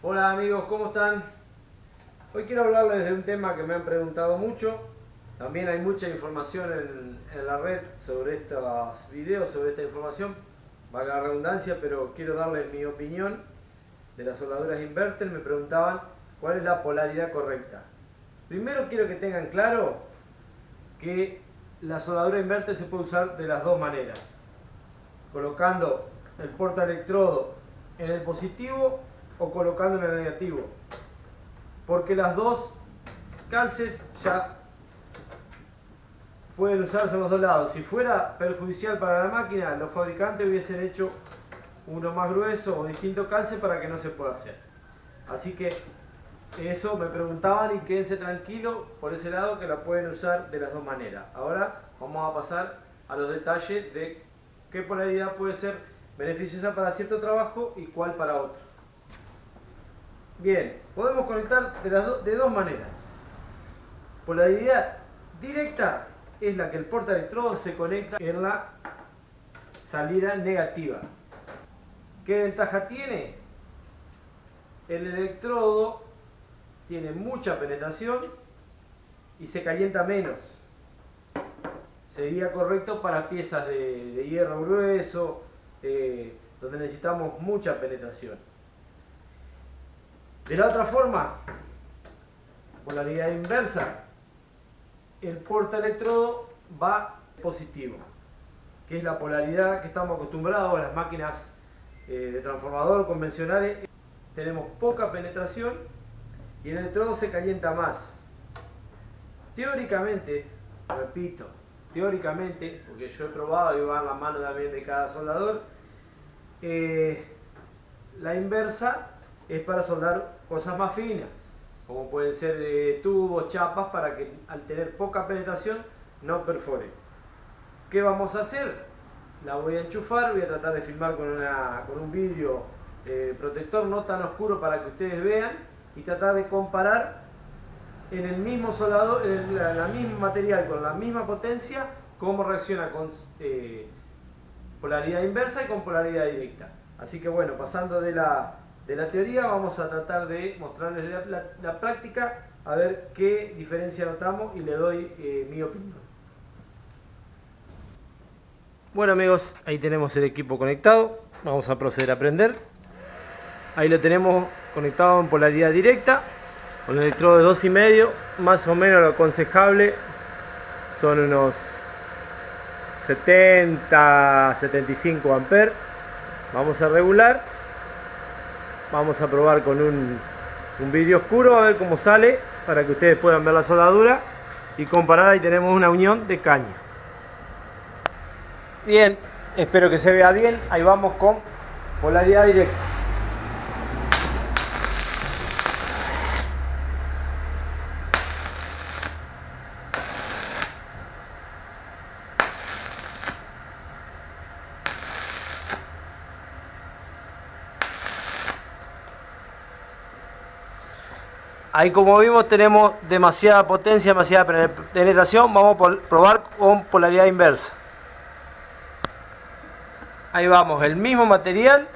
Hola amigos, ¿cómo están? Hoy quiero hablarles de un tema que me han preguntado mucho. También hay mucha información en la red sobre estos videos, sobre esta información. Valga la redundancia, pero quiero darles mi opinión de las soldaduras inverter. Me preguntaban cuál es la polaridad correcta. Primero quiero que tengan claro que la soldadura inverter se puede usar de las dos maneras. Colocando el portaelectrodo en el positivo o colocando en el negativo, porque las dos calces ya pueden usarse en los dos lados. Si fuera perjudicial para la máquina, los fabricantes hubiesen hecho uno más grueso o distinto calce para que no se pueda hacer. Así que eso me preguntaban y quédense tranquilos por ese lado, que la pueden usar de las dos maneras. Ahora vamos a pasar a los detalles de qué polaridad puede ser beneficiosa para cierto trabajo y cuál para otro. Bien, podemos conectar de dos maneras. Polaridad directa es la que el portaelectrodo se conecta en la salida negativa. ¿Qué ventaja tiene? El electrodo tiene mucha penetración y se calienta menos. Sería correcto para piezas de hierro grueso, donde necesitamos mucha penetración. De la otra forma, polaridad inversa, el portaelectrodo va positivo, que es la polaridad que estamos acostumbrados a las máquinas de transformador convencionales. Tenemos poca penetración y el electrodo se calienta más. Teóricamente, repito, teóricamente, porque yo he probado y va en la mano también de cada soldador, la inversa es para soldar cosas más finas, como pueden ser tubos, chapas, para que al tener poca penetración no perfore. ¿Qué vamos a hacer? La voy a enchufar, voy a tratar de filmar con un vidrio protector no tan oscuro para que ustedes vean, y tratar de comparar en el mismo soldador, en la misma material, con la misma potencia, cómo reacciona con polaridad inversa y con polaridad directa. Así que bueno, pasando de la teoría, vamos a tratar de mostrarles la práctica, a ver qué diferencia notamos, y le doy mi opinión. Bueno amigos, ahí tenemos el equipo conectado. Vamos a proceder a prender. Ahí lo tenemos conectado en polaridad directa, con el electrodo de 2,5, más o menos lo aconsejable son unos 70-75 amperes. Vamos a regular. Vamos a probar con un vidrio oscuro a ver cómo sale, para que ustedes puedan ver la soldadura y comparar. Ahí tenemos una unión de caño. Bien, espero que se vea bien. Ahí vamos con polaridad directa. Ahí, como vimos, tenemos demasiada potencia, demasiada penetración. Vamos a probar con polaridad inversa. Ahí vamos, el mismo material,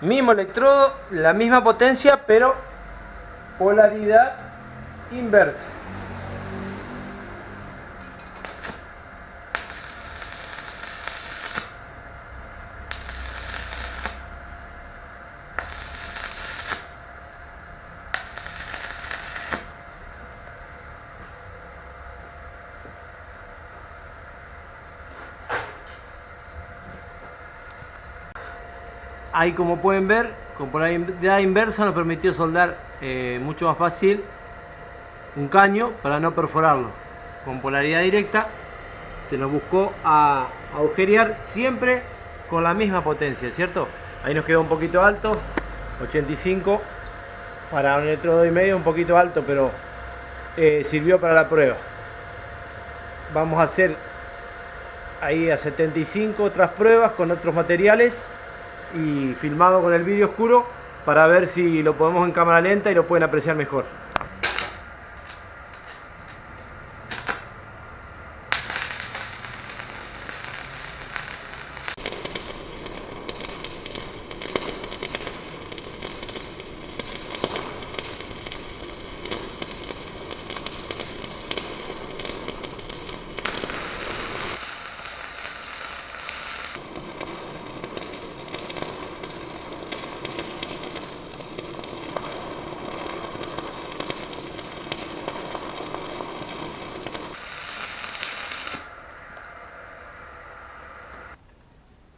mismo electrodo, la misma potencia, pero polaridad inversa. Ahí, como pueden ver, con polaridad inversa nos permitió soldar mucho más fácil un caño para no perforarlo. Con polaridad directa se nos buscó a agujerear siempre con la misma potencia, ¿cierto? Ahí nos quedó un poquito alto, 85 para un electrodo y medio, un poquito alto, pero sirvió para la prueba. Vamos a hacer ahí a 75 otras pruebas con otros materiales y filmado con el vídeo oscuro, para ver si lo podemos en cámara lenta y lo pueden apreciar mejor.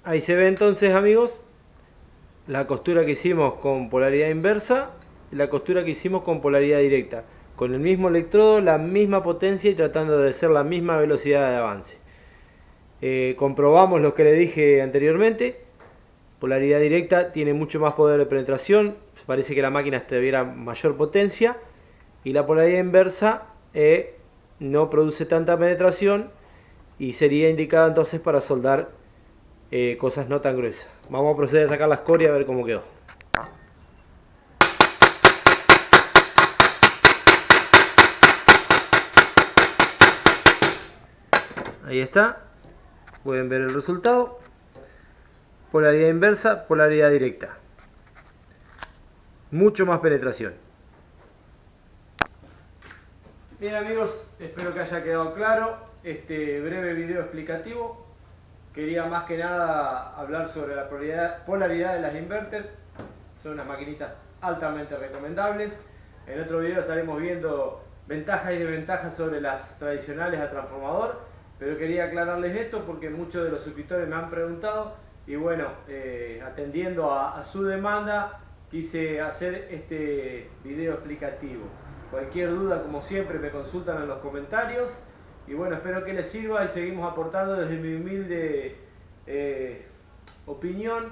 Ahí se ve entonces, amigos, la costura que hicimos con polaridad inversa y la costura que hicimos con polaridad directa. Con el mismo electrodo, la misma potencia y tratando de hacer la misma velocidad de avance. Comprobamos lo que le dije anteriormente. Polaridad directa tiene mucho más poder de penetración. Parece que la máquina tuviera mayor potencia. Y la polaridad inversa no produce tanta penetración y sería indicada entonces para soldar cosas no tan gruesas. Vamos a proceder a sacar la escoria a ver cómo quedó. Ahí está, pueden ver el resultado. Polaridad inversa, polaridad directa. Mucho más penetración. Bien amigos, espero que haya quedado claro este breve video explicativo. Quería más que nada hablar sobre la polaridad de las inverter. Son unas maquinitas altamente recomendables. En otro video estaremos viendo ventajas y desventajas sobre las tradicionales a transformador. Pero quería aclararles esto porque muchos de los suscriptores me han preguntado. Y bueno, atendiendo a su demanda, quise hacer este video explicativo. Cualquier duda, como siempre, me consultan en los comentarios. Y bueno, espero que les sirva y seguimos aportando desde mi humilde opinión,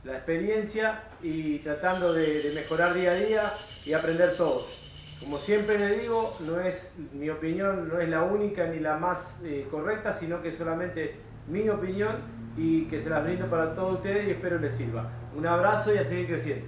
la experiencia y tratando de mejorar día a día y aprender todos. Como siempre les digo, mi opinión no es la única ni la más correcta, sino que es solamente mi opinión y que se las brindo para todos ustedes y espero les sirva. Un abrazo y a seguir creciendo.